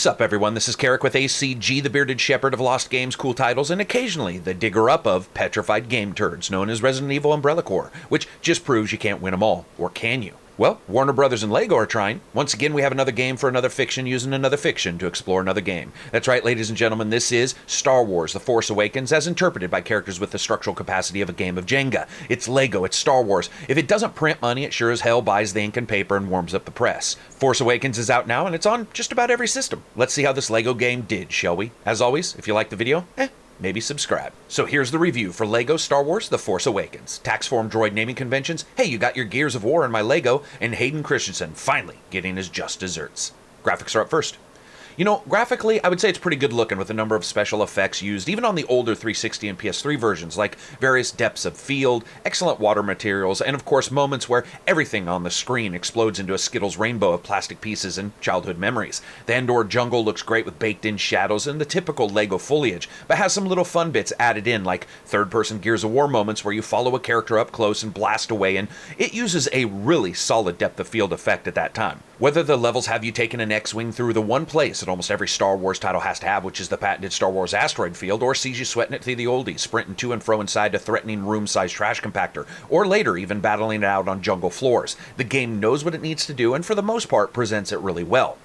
Sup everyone, this is Karak with ACG, the bearded shepherd of lost games, cool titles, and occasionally the digger-up of petrified game turds known as Resident Evil Umbrella Corps, which just proves you can't win them all. Or can you? Well, Warner Brothers and LEGO are trying. Once again, we have another game for another fiction using another fiction to explore another game. That's right, ladies and gentlemen, this is Star Wars: The Force Awakens as interpreted by characters with the structural capacity of a game of Jenga. It's LEGO, it's Star Wars. If it doesn't print money, it sure as hell buys the ink and paper and warms up the press. Force Awakens is out now and it's on just about every system. Let's see how this LEGO game did, shall we? As always, if you like the video, maybe subscribe. So here's the review for LEGO Star Wars: The Force Awakens. Tax form droid naming conventions, hey, you got your Gears of War in my LEGO, and Hayden Christensen finally getting his just desserts. Graphics are up first. You know, graphically, I would say it's pretty good looking with a number of special effects used, even on the older 360 and PS3 versions, like various depths of field, excellent water materials, and of course moments where everything on the screen explodes into a Skittles rainbow of plastic pieces and childhood memories. The Endor jungle looks great with baked-in shadows and the typical LEGO foliage, but has some little fun bits added in, like third-person Gears of War moments where you follow a character up close and blast away, and it uses a really solid depth of field effect at that time. Whether the levels have you taking an X-Wing through the one place that almost every Star Wars title has to have, which is the patented Star Wars asteroid field, or sees you sweating it through the oldies, sprinting to and fro inside a threatening room-sized trash compactor, or later even battling it out on jungle floors. The game knows what it needs to do, and for the most part presents it really well.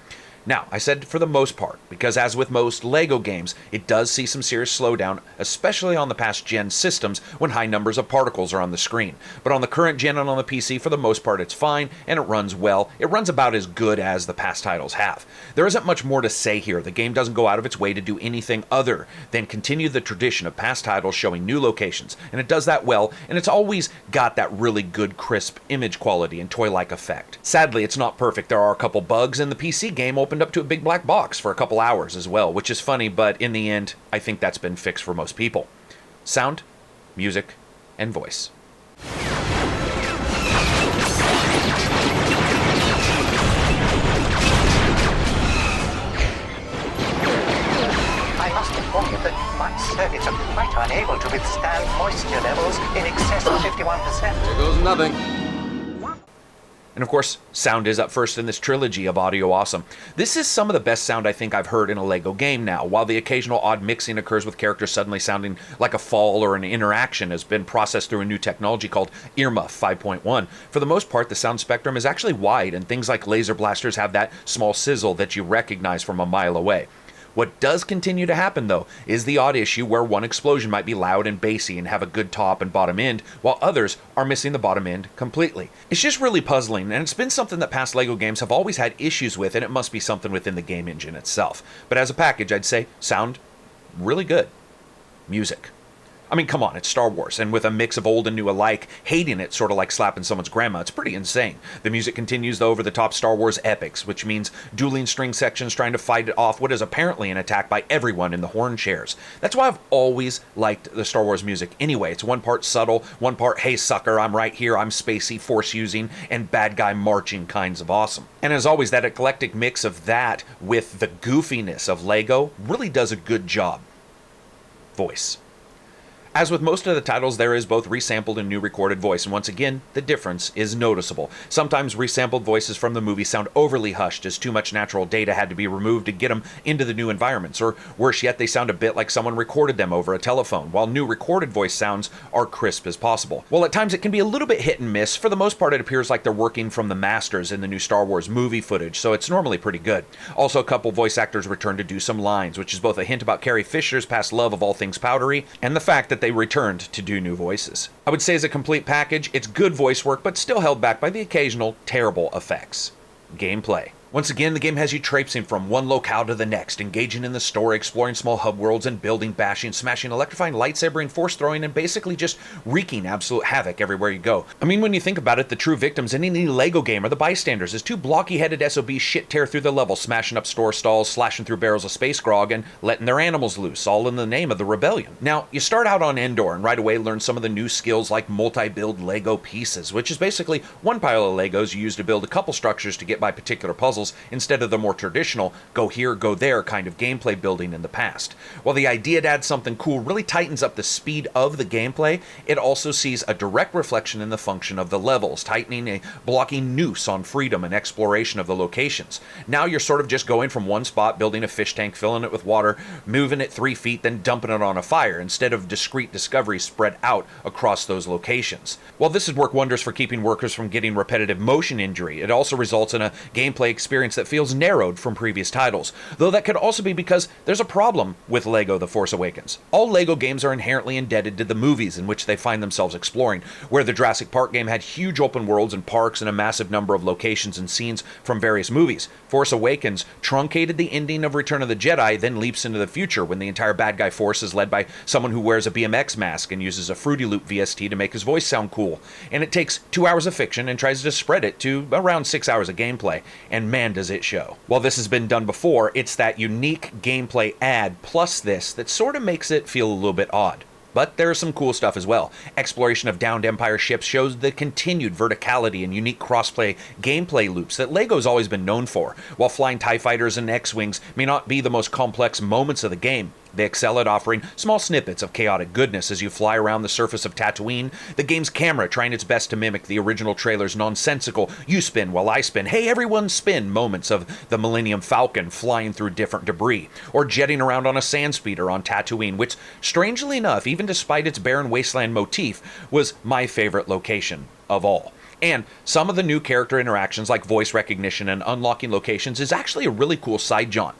Now, I said for the most part, because as with most LEGO games, it does see some serious slowdown, especially on the past gen systems when high numbers of particles are on the screen. But on the current gen and on the PC, for the most part it's fine, and it runs well. It runs about as good as the past titles have. There isn't much more to say here. The game doesn't go out of its way to do anything other than continue the tradition of past titles showing new locations, and it does that well, and it's always got that really good crisp image quality and toy-like effect. Sadly, it's not perfect. There are a couple bugs, and the PC game opened up to a big black box for a couple hours as well, which is funny, but in the end, I think that's been fixed for most people. Sound, music, and voice. I must inform you that my circuits are quite unable to withstand moisture levels in excess of 51%. There goes nothing. And of course, sound is up first in this trilogy of audio awesome. This is some of the best sound I think I've heard in a LEGO game now. While the occasional odd mixing occurs with characters suddenly sounding like a fall or an interaction has been processed through a new technology called Earmuff 5.1, for the most part the sound spectrum is actually wide, and things like laser blasters have that small sizzle that you recognize from a mile away. What does continue to happen, though, is the odd issue where one explosion might be loud and bassy and have a good top and bottom end, while others are missing the bottom end completely. It's just really puzzling, and it's been something that past LEGO games have always had issues with, and it must be something within the game engine itself. But as a package, I'd say sound, really good. Music. I mean, come on, it's Star Wars, and with a mix of old and new alike, hating it sort of like slapping someone's grandma, it's pretty insane. The music continues the over-the-top Star Wars epics, which means dueling string sections trying to fight off what is apparently an attack by everyone in the horn chairs. That's why I've always liked the Star Wars music anyway. It's one part subtle, one part, hey sucker, I'm right here, I'm spacey, force-using, and bad guy marching kinds of awesome. And as always, that eclectic mix of that with the goofiness of LEGO really does a good job. Voice. As with most of the titles, there is both resampled and new recorded voice, and once again, the difference is noticeable. Sometimes resampled voices from the movie sound overly hushed as too much natural data had to be removed to get them into the new environments, or worse yet, they sound a bit like someone recorded them over a telephone, while new recorded voice sounds are crisp as possible. While at times it can be a little bit hit and miss, for the most part it appears like they're working from the masters in the new Star Wars movie footage, so it's normally pretty good. Also, a couple voice actors return to do some lines, which is both a hint about Carrie Fisher's past love of all things powdery, and the fact that they returned to do new voices. I would say as a complete package, it's good voice work, but still held back by the occasional terrible effects. Gameplay. Once again, the game has you traipsing from one locale to the next, engaging in the story, exploring small hub worlds, and building, bashing, smashing, electrifying, lightsabering, force throwing, and basically just wreaking absolute havoc everywhere you go. I mean, when you think about it, the true victims in any LEGO game are the bystanders, as two blocky-headed SOBs shit tear through the level, smashing up store stalls, slashing through barrels of space grog, and letting their animals loose, all in the name of the rebellion. Now, you start out on Endor and right away learn some of the new skills like multi-build LEGO pieces, which is basically one pile of Legos you use to build a couple structures to get by particular puzzles, puzzles instead of the more traditional go here, go there kind of gameplay building in the past. While the idea to add something cool really tightens up the speed of the gameplay, it also sees a direct reflection in the function of the levels, tightening a blocking noose on freedom and exploration of the locations. Now you're sort of just going from one spot, building a fish tank, filling it with water, moving it 3 feet, then dumping it on a fire, instead of discrete discoveries spread out across those locations. While this has worked wonders for keeping workers from getting repetitive motion injury, it also results in a gameplay experience that feels narrowed from previous titles, though that could also be because there's a problem with LEGO The Force Awakens. All LEGO games are inherently indebted to the movies in which they find themselves exploring, where the Jurassic Park game had huge open worlds and parks and a massive number of locations and scenes from various movies. Force Awakens truncated the ending of Return of the Jedi, then leaps into the future when the entire bad guy force is led by someone who wears a BMX mask and uses a Fruity Loop VST to make his voice sound cool. And it takes 2 hours of fiction and tries to spread it to around 6 hours of gameplay, and man does it show. While this has been done before, it's that unique gameplay add plus this that sort of makes it feel a little bit odd. But there's some cool stuff as well. Exploration of downed Empire ships shows the continued verticality and unique crossplay gameplay loops that LEGO's always been known for. While flying TIE fighters and X-Wings may not be the most complex moments of the game, they excel at offering small snippets of chaotic goodness as you fly around the surface of Tatooine, the game's camera trying its best to mimic the original trailer's nonsensical "you spin while I spin, hey everyone spin" moments of the Millennium Falcon flying through different debris, or jetting around on a sand speeder on Tatooine, which, strangely enough, even despite its barren wasteland motif, was my favorite location of all. And some of the new character interactions like voice recognition and unlocking locations is actually a really cool side jaunt.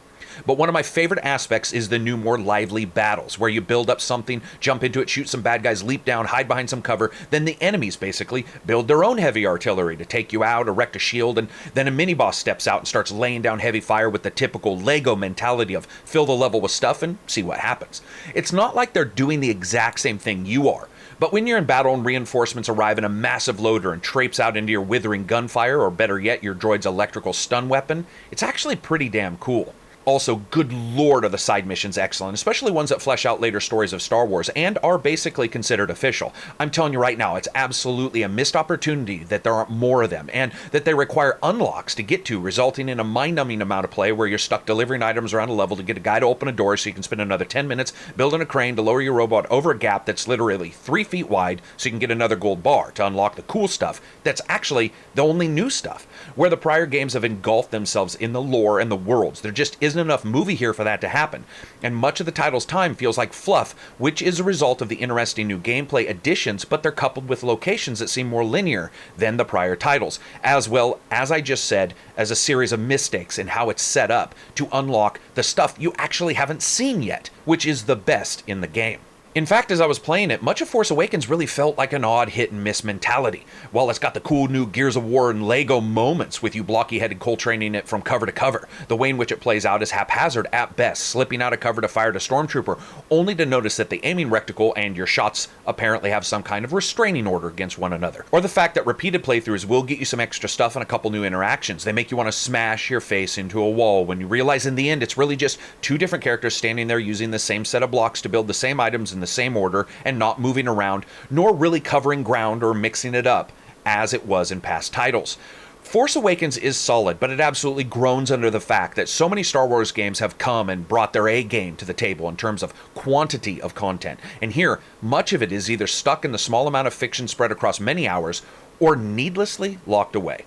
But one of my favorite aspects is the new, more lively battles, where you build up something, jump into it, shoot some bad guys, leap down, hide behind some cover, then the enemies basically build their own heavy artillery to take you out, erect a shield, and then a mini-boss steps out and starts laying down heavy fire with the typical LEGO mentality of fill the level with stuff and see what happens. It's not like they're doing the exact same thing you are, but when you're in battle and reinforcements arrive in a massive loader and traipse out into your withering gunfire, or better yet, your droid's electrical stun weapon, it's actually pretty damn cool. Also, good lord, are the side missions excellent, especially ones that flesh out later stories of Star Wars and are basically considered official. I'm telling you right now, it's absolutely a missed opportunity that there aren't more of them, and that they require unlocks to get to, resulting in a mind-numbing amount of play where you're stuck delivering items around a level to get a guy to open a door so you can spend another 10 minutes building a crane to lower your robot over a gap that's literally 3 feet wide so you can get another gold bar to unlock the cool stuff that's actually the only new stuff. Where the prior games have engulfed themselves in the lore and the worlds, there just isn't enough movie here for that to happen, and much of the title's time feels like fluff, which is a result of the interesting new gameplay additions, but they're coupled with locations that seem more linear than the prior titles, as well as I just said, as a series of mistakes in how it's set up to unlock the stuff you actually haven't seen yet, which is the best in the game. In fact, as I was playing it, much of Force Awakens really felt like an odd hit-and-miss mentality. While it's got the cool new Gears of War and LEGO moments with you blocky-headed Coltraneing it from cover to cover, the way in which it plays out is haphazard at best, slipping out of cover to fire at a stormtrooper, only to notice that the aiming reticle and your shots apparently have some kind of restraining order against one another. Or the fact that repeated playthroughs will get you some extra stuff and a couple new interactions. They make you want to smash your face into a wall when you realize in the end it's really just two different characters standing there using the same set of blocks to build the same items in the same order and not moving around, nor really covering ground or mixing it up as it was in past titles. Force Awakens is solid, but it absolutely groans under the fact that so many Star Wars games have come and brought their A game to the table in terms of quantity of content, and here, much of it is either stuck in the small amount of fiction spread across many hours, or needlessly locked away.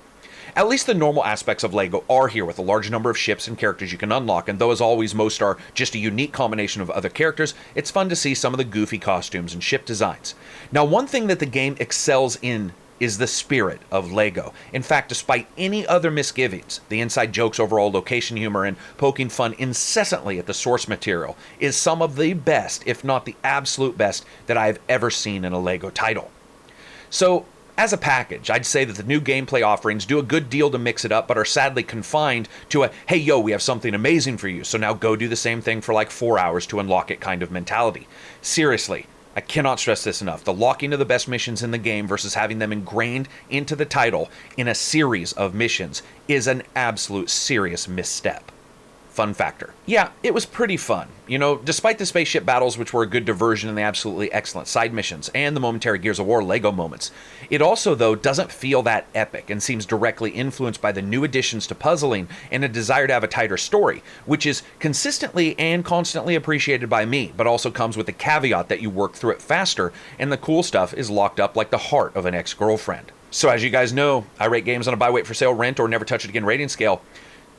At least the normal aspects of LEGO are here, with a large number of ships and characters you can unlock, and though as always most are just a unique combination of other characters, it's fun to see some of the goofy costumes and ship designs. Now, one thing that the game excels in is the spirit of LEGO. In fact, despite any other misgivings, the inside jokes, overall location humor, and poking fun incessantly at the source material is some of the best, if not the absolute best, that I've ever seen in a LEGO title. So, as a package, I'd say that the new gameplay offerings do a good deal to mix it up, but are sadly confined to a, hey yo, we have something amazing for you, so now go do the same thing for like 4 hours to unlock it kind of mentality. Seriously, I cannot stress this enough. The locking of the best missions in the game versus having them ingrained into the title in a series of missions is an absolute serious misstep. Fun factor. Yeah, it was pretty fun. You know, despite the spaceship battles, which were a good diversion and the absolutely excellent side missions, and the momentary Gears of War LEGO moments, it also, though, doesn't feel that epic and seems directly influenced by the new additions to puzzling and a desire to have a tighter story, which is consistently and constantly appreciated by me, but also comes with the caveat that you work through it faster, and the cool stuff is locked up like the heart of an ex-girlfriend. So as you guys know, I rate games on a buy, wait for sale, rent, or never touch it again rating scale.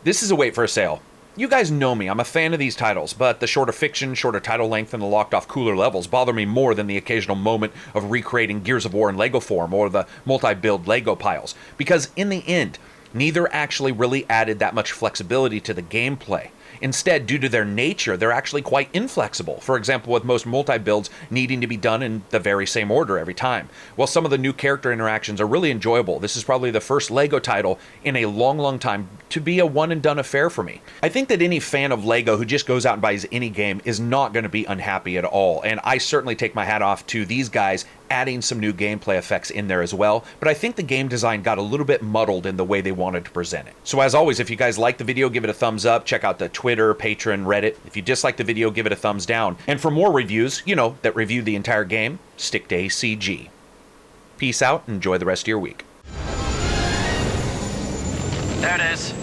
This is a wait for a sale. You guys know me, I'm a fan of these titles, but the shorter fiction, shorter title length, and the locked-off cooler levels bother me more than the occasional moment of recreating Gears of War in LEGO form or the multi-build LEGO piles, because in the end, neither actually really added that much flexibility to the gameplay. Instead, due to their nature, they're actually quite inflexible. For example, with most multi-builds needing to be done in the very same order every time. While some of the new character interactions are really enjoyable, this is probably the first LEGO title in a long time to be a one-and-done affair for me. I think that any fan of LEGO who just goes out and buys any game is not going to be unhappy at all, and I certainly take my hat off to these guys adding some new gameplay effects in there as well, but I think the game design got a little bit muddled in the way they wanted to present it. So as always, if you guys like the video, give it a thumbs up, check out the Twitter, Patreon, Reddit. If you dislike the video, give it a thumbs down. And for more reviews, you know, that review the entire game, stick to ACG. Peace out, enjoy the rest of your week. There it is.